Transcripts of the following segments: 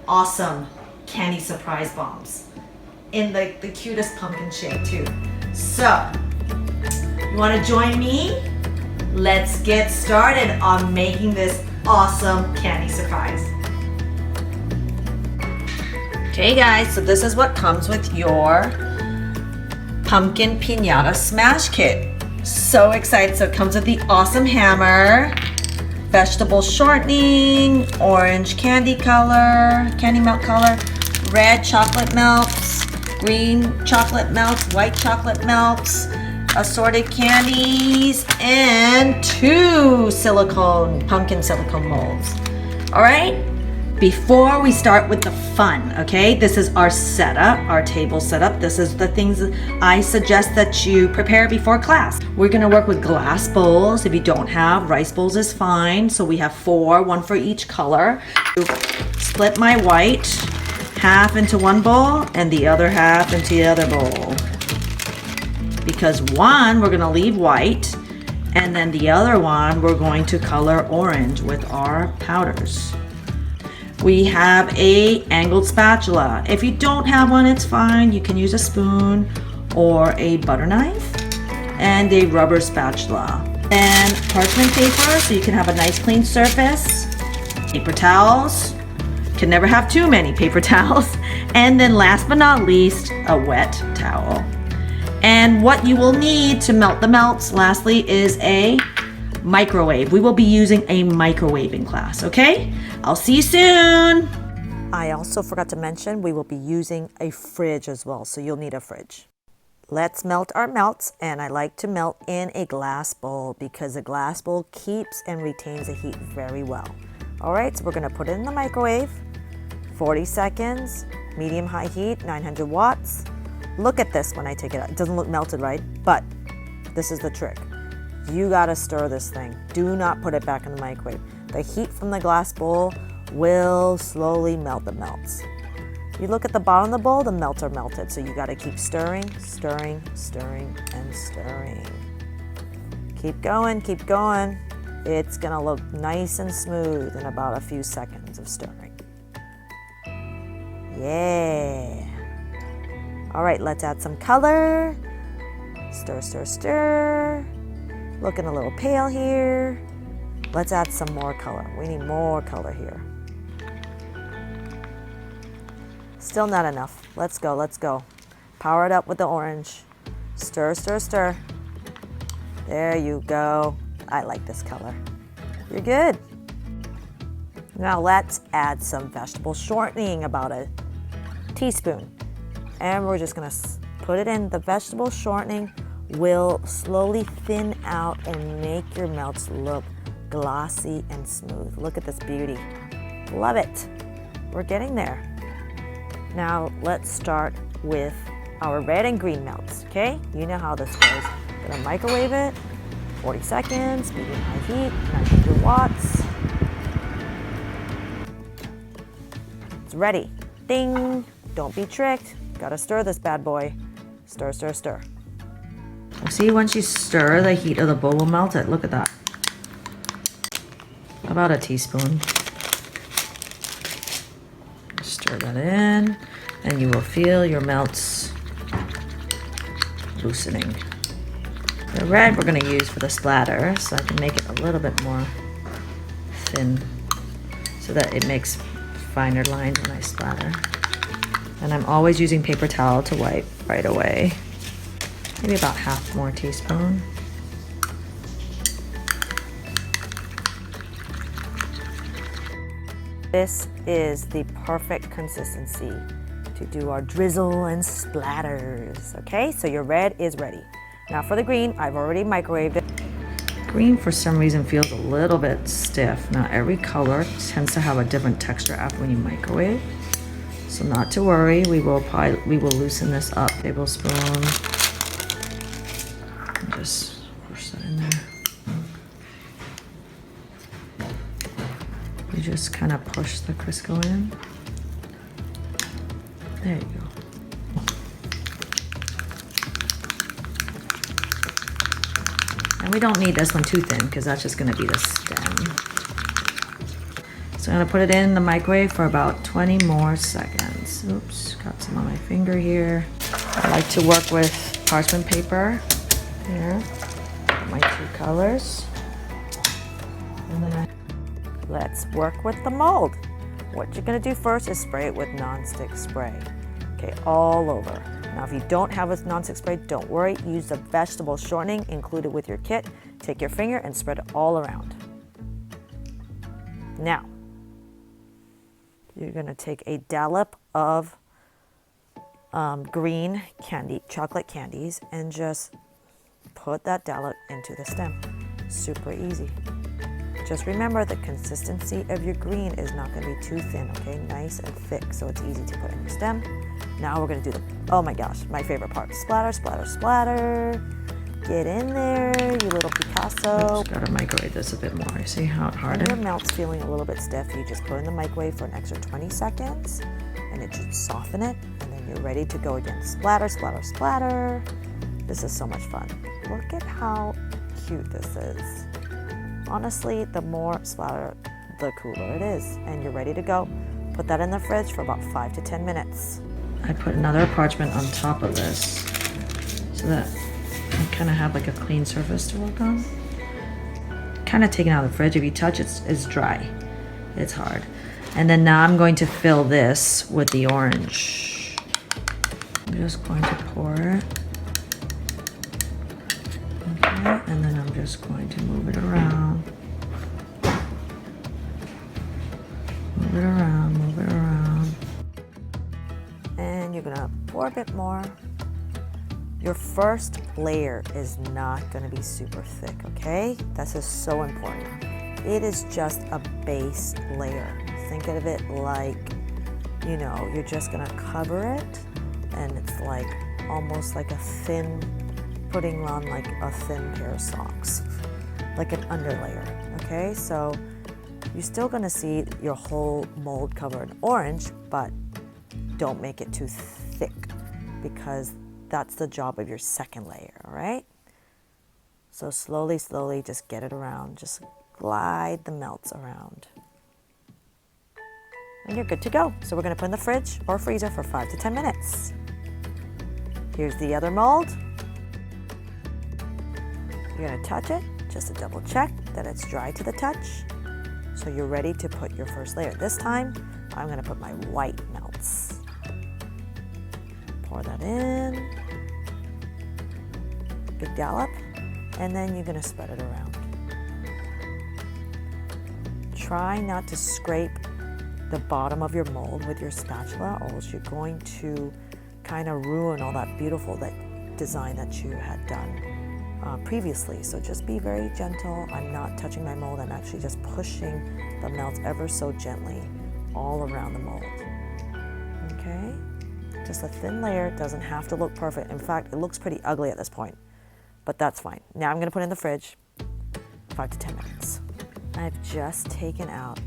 awesome candy surprise bombs in the cutest pumpkin shape too. So, you want to join me? Let's get started on making this awesome candy surprise. Okay guys, so this is what comes with your pumpkin pinata smash kit. So excited. So it comes with the awesome hammer, vegetable shortening, orange candy melt color, red chocolate melts, green chocolate melts, white chocolate melts, assorted candies, and 2 pumpkin silicone molds. All right, before we start with the fun, okay, this is our setup, our table setup. This is the things I suggest that you prepare before class. We're gonna work with glass bowls. If you don't have, rice bowls is fine. So we have 4, 1 for each color. Split my white half into one bowl and the other half into the other bowl. Because one, we're gonna leave white, and then the other one, we're going to color orange with our powders. We have a angled spatula. If you don't have one, it's fine. You can use a spoon or a butter knife and a rubber spatula. And parchment paper, so you can have a nice clean surface. Paper towels. Can never have too many paper towels. And then last but not least, a wet towel. And what you will need to melt the melts, lastly, is a microwave. We will be using a microwave in class, okay? I'll see you soon. I also forgot to mention we will be using a fridge as well, so you'll need a fridge. Let's melt our melts, and I like to melt in a glass bowl because a glass bowl keeps and retains the heat very well. All right, so we're gonna put it in the microwave, 40 seconds, medium-high heat, 900 watts. Look at this when I take it out. It doesn't look melted, right? But this is the trick. You gotta stir this thing. Do not put it back in the microwave. The heat from the glass bowl will slowly melt the melts. You look at the bottom of the bowl, the melts are melted. So you gotta keep stirring, stirring, stirring, and stirring. Keep going, keep going. It's gonna look nice and smooth in about a few seconds of stirring. Yeah. All right, let's add some color. Stir, stir, stir. Looking a little pale here. Let's add some more color. We need more color here. Still not enough. Let's go, let's go. Power it up with the orange. Stir, stir, stir. There you go. I like this color. You're good. Now let's add some vegetable shortening, about a teaspoon. And we're just gonna put it in. The vegetable shortening will slowly thin out and make your melts look glossy and smooth. Look at this beauty. Love it. We're getting there. Now let's start with our red and green melts, okay? You know how this goes. Gonna microwave it, 40 seconds, medium-high heat, 900 watts. It's ready. Ding! Don't be tricked. Gotta stir this bad boy. Stir, stir, stir. See, once you stir, the heat of the bowl will melt it. Look at that. About a teaspoon. Stir that in, and you will feel your melts loosening. The red we're gonna use for the splatter, so I can make it a little bit more thin so that it makes finer lines when I splatter. And I'm always using paper towel to wipe right away. Maybe about half more teaspoon. This is the perfect consistency to do our drizzle and splatters. Okay, so your red is ready. Now for the green, I've already microwaved it. Green for some reason feels a little bit stiff. Now every color tends to have a different texture after when you microwave. So not to worry, we will loosen this up. Tablespoon. Just push that in there. You just kind of push the Crisco in. There you go. And we don't need this one too thin because that's just going to be the stem. So I'm gonna put it in the microwave for about 20 more seconds. Oops, got some on my finger here. I like to work with parchment paper here. My 2 colors. And then let's work with the mold. What you're gonna do first is spray it with nonstick spray. Okay, all over. Now if you don't have a nonstick spray, don't worry. Use the vegetable shortening included with your kit. Take your finger and spread it all around. Now, you're gonna take a dollop of green candy, chocolate candies, and just put that dollop into the stem. Super easy. Just remember the consistency of your green is not going to be too thin, okay? Nice and thick, so it's easy to put in your stem. Now we're going to do oh my gosh, my favorite part. Splatter, splatter, splatter. Get in there, you little Picasso. Just gotta microwave this a bit more. See how it hardened? When your melt's feeling a little bit stiff, you just put it in the microwave for an extra 20 seconds, and it should soften it, and then you're ready to go again. Splatter, splatter, splatter. This is so much fun. Look at how cute this is. Honestly, the more splatter, the cooler it is. And you're ready to go. Put that in the fridge for about 5 to 10 minutes. I put another parchment on top of this so that I kind of have like a clean surface to work on. Kind of taken out of the fridge. If you touch it, it's dry. It's hard. And then now I'm going to fill this with the orange. I'm just going to pour it. Okay, and then I'm just going to move it around. Move it around, move it around. And you're gonna pour a bit more. Your first layer is not gonna be super thick, okay? This is so important. It is just a base layer. Think of it like, you know, you're just gonna cover it, and it's like almost like a thin, putting on like a thin pair of socks, like an underlayer, okay? So you're still gonna see your whole mold covered in orange, but don't make it too thick because that's the job of your second layer, all right? So slowly, slowly, just get it around. Just glide the melts around. And you're good to go. So we're gonna put in the fridge or freezer for 5 to 10 minutes. Here's the other mold. You're gonna touch it just to double check that it's dry to the touch. So you're ready to put your first layer. This time, I'm gonna put my white melts. Pour that in. Good dollop. And then you're gonna spread it around. Try not to scrape the bottom of your mold with your spatula, or else you're going to kind of ruin all that beautiful design that you had done previously. So just be very gentle. I'm not touching my mold. I'm actually just pushing the melts ever so gently all around the mold. Okay? Just a thin layer. It doesn't have to look perfect. In fact, it looks pretty ugly at this point, but that's fine. Now I'm going to put it in the fridge 5 to 10 minutes. I've just taken out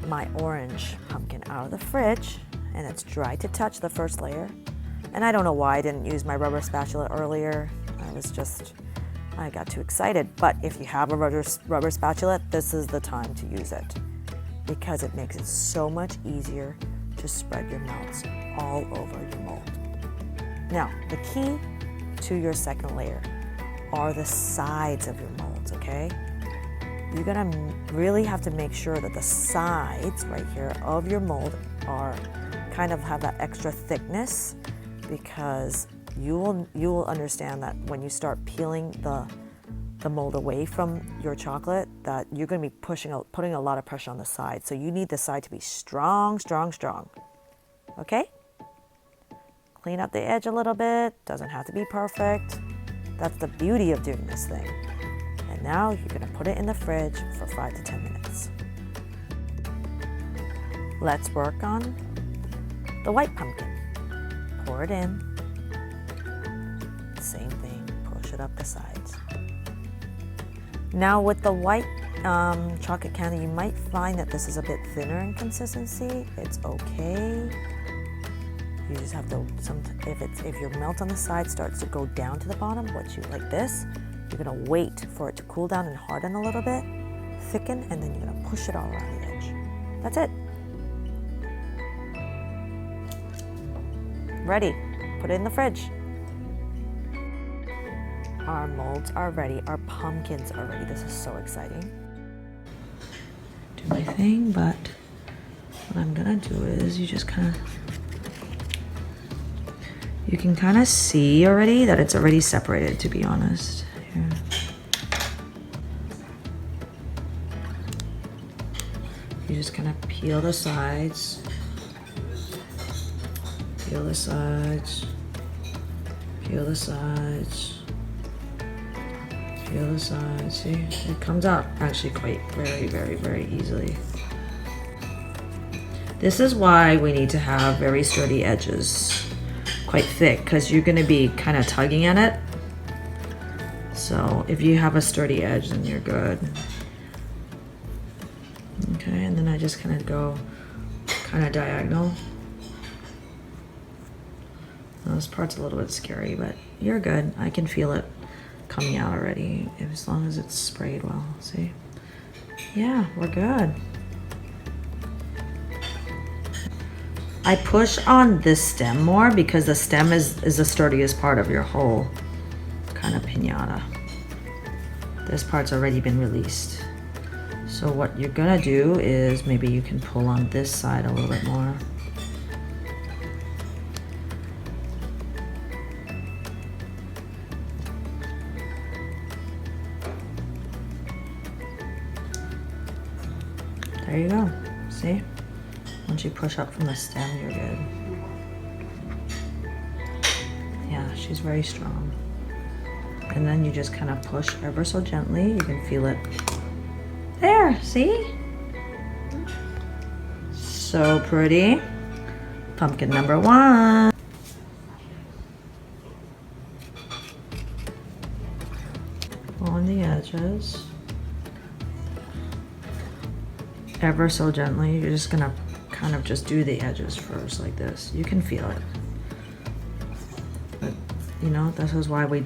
my orange pumpkin out of the fridge, and it's dry to touch, the first layer. And I don't know why I didn't use my rubber spatula earlier. I got too excited. But if you have a rubber spatula, this is the time to use it because it makes it so much easier to spread your melts all over your mold. Now, the key to your second layer are the sides of your molds, okay? You're gonna really have to make sure that the sides right here of your mold are kind of have that extra thickness, because you will understand that when you start peeling the mold away from your chocolate, that you're going to be putting a lot of pressure on the side. So you need the side to be strong, strong, strong. Okay? Clean up the edge a little bit. Doesn't have to be perfect. That's the beauty of doing this thing. And now you're going to put it in the fridge for 5 to 10 minutes. Let's work on the white pumpkin. Pour it in. Same thing, push it up the sides. Now with the white chocolate candy, you might find that this is a bit thinner in consistency. It's okay. You just have to, if your melt on the side starts to go down to the bottom, like this, you're gonna wait for it to cool down and harden a little bit, thicken, and then you're gonna push it all around the edge. That's it. Ready. Put it in the fridge. Our molds are ready. Our pumpkins are ready. This is so exciting. Do my thing, but what I'm gonna do is you just kind of, you can kind of see already that it's already separated, to be honest. Here. You just kind of peel the sides. Peel the sides. Peel the sides. Peel the sides. See, it comes out actually quite very easily. This is why we need to have very sturdy edges, quite thick, because you're going to be kind of tugging at it. So if you have a sturdy edge, then you're good. Okay, and then I just kind of go kind of diagonal. This part's a little bit scary, but you're good. I can feel it coming out already, as long as it's sprayed well. See? Yeah, we're good. I push on this stem more because the stem is the sturdiest part of your whole kind of piñata. This part's already been released. So what you're gonna do is maybe you can pull on this side a little bit more. There you go. See? Once you push up from the stem, you're good. Yeah, she's very strong. And then you just kind of push ever so gently. You can feel it. There, see? So pretty. Pumpkin number 1. On the edges. Ever so gently. You're just gonna kind of just do the edges first like this. You can feel it. But you know, this is why we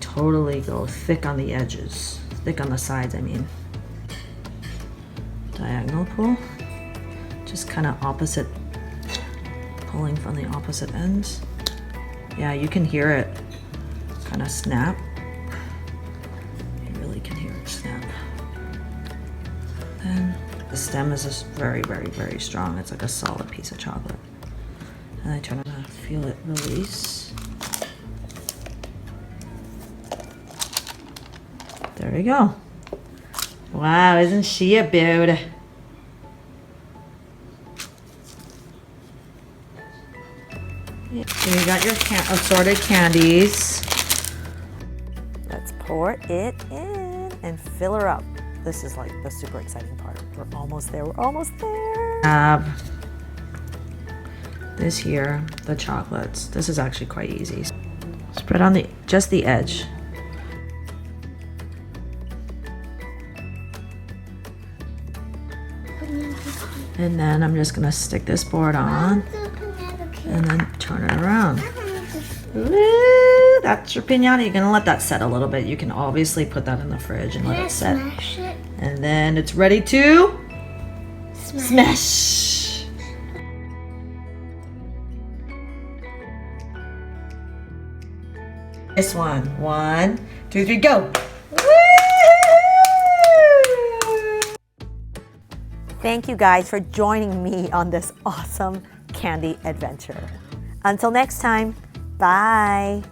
totally go thick on the edges. Thick on the sides, I mean. Diagonal pull. Just kind of opposite, pulling from the opposite ends. Yeah, you can hear it kind of snap. You really can hear it snap. Then the stem is just very strong. It's like a solid piece of chocolate. And I turn it on, feel it release. There we go. Wow, isn't she a beaut? So you got your assorted candies. Let's pour it in and fill her up. This is like the super exciting part. We're almost there. We're almost there. This here, the chocolates. This is actually quite easy. Spread on just the edge. And then I'm just gonna stick this board on and then turn it around. Woo, that's your piñata. You're gonna let that set a little bit. You can obviously put that in the fridge and let it set. And then it's ready to smash. This one. 1, 2, 3, go. Thank you guys for joining me on this awesome candy adventure. Until next time, bye.